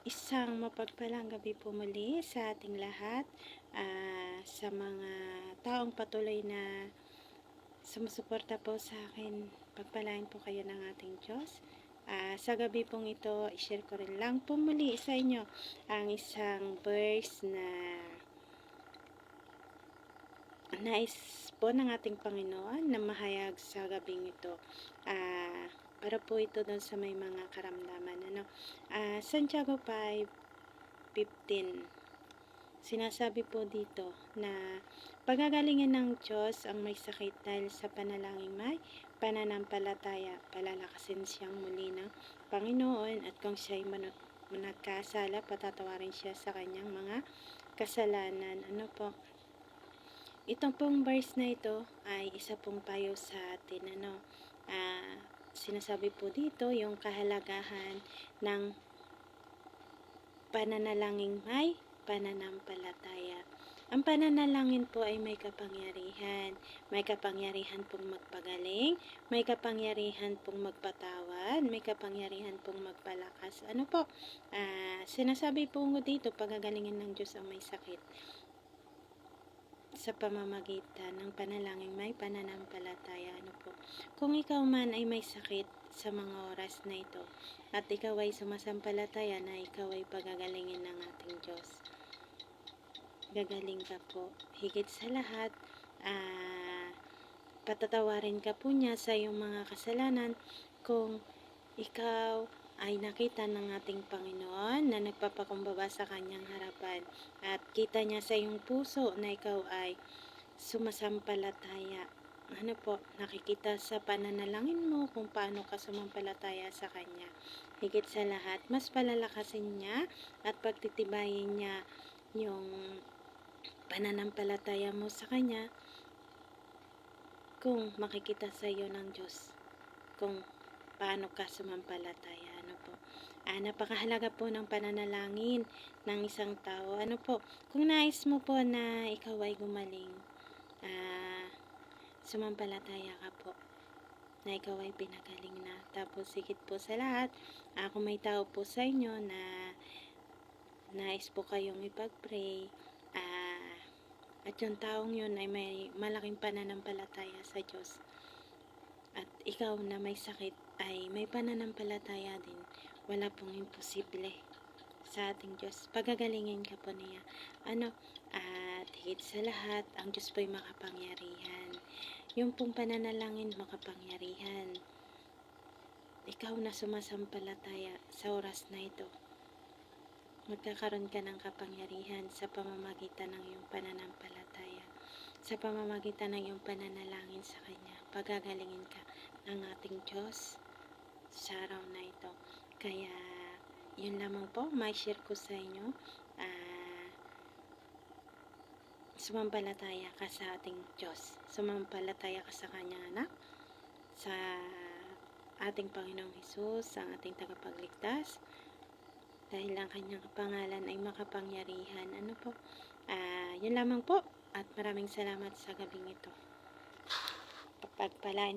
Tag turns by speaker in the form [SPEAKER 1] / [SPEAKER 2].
[SPEAKER 1] Isang mapagpalang gabi po muli sa ating lahat, sa mga taong patuloy na sumusuporta po sa akin. Pagpalain po kayo ng ating Diyos. Sa gabi pong ito, i-share ko rin lang po muli sa inyo ang isang verse na nais po ng ating Panginoon na mahayag sa gabing ito. Para po ito doon sa may mga karamdaman. Santiago 5:15. Sinasabi po dito na pagagalingin ng Diyos ang may sakit dahil sa panalangin may pananampalataya. Palalakasin siyang muli ng Panginoon at kung siya'y nagkasala, patatawarin siya sa kanyang mga kasalanan. Itong pong verse na ito ay isa pong payo sa atin. Sinasabi po dito yung kahalagahan ng pananalangin may pananampalataya. Ang pananalangin po ay may kapangyarihan. May kapangyarihan pong magpagaling, may kapangyarihan pong magpatawad, may kapangyarihan pong magpalakas. Sinasabi po dito, pagagalingin ng Diyos ang may sakit sa pamamagitan ng panalangin may pananampalataya. Kung ikaw man ay may sakit sa mga oras na ito at ikaw ay sumasampalataya na ikaw ay pagagalingin ng ating Diyos, gagaling ka po. Higit sa lahat, patatawarin ka po niya sa iyong mga kasalanan kung ikaw ay nakita ng ating Panginoon na nagpapakumbaba sa kanyang harapan at kita niya sa iyong puso na ikaw ay sumasampalataya. Nakikita sa pananalangin mo kung paano ka sumampalataya sa kanya. Higit sa lahat, mas palalakasin niya at pagtitibayin niya yung pananampalataya mo sa kanya kung makikita sa iyo ng Diyos kung paano ka sumampalataya. Napakahalaga po ng pananalangin ng isang tao. Kung nais mo po na ikaw ay gumaling, sumampalataya ka po na ikaw ay pinagaling na. Tapos higit po sa lahat, kung may tao po sa inyo na nais po kayong ipag-pray, at yung taong yun ay may malaking pananampalataya sa Diyos, at ikaw na may sakit ay may pananampalataya din, wala pong imposible sa ating Diyos. Pagagalingin ka po niya. At higit sa lahat, ang Diyos po'y makapangyarihan. Yung pong pananalangin makapangyarihan. Ikaw na sumasampalataya sa oras na ito, magkakaroon ka ng kapangyarihan sa pamamagitan ng iyong pananampalataya, sa pamamagitan ng iyong pananalangin sa Kanya. Pagagalingin ka ng ating Diyos sa araw na ito. Kaya, yun lamang po, may share ko sa inyo. Sumampalataya ka sa ating Diyos. Sumampalataya ka sa Kanyang anak, sa ating Panginoong Hesus, ang ating tagapagligtas, dahil ang Kanyang pangalan ay makapangyarihan. Yun lamang po, at maraming salamat sa gabing ito. Pagpalain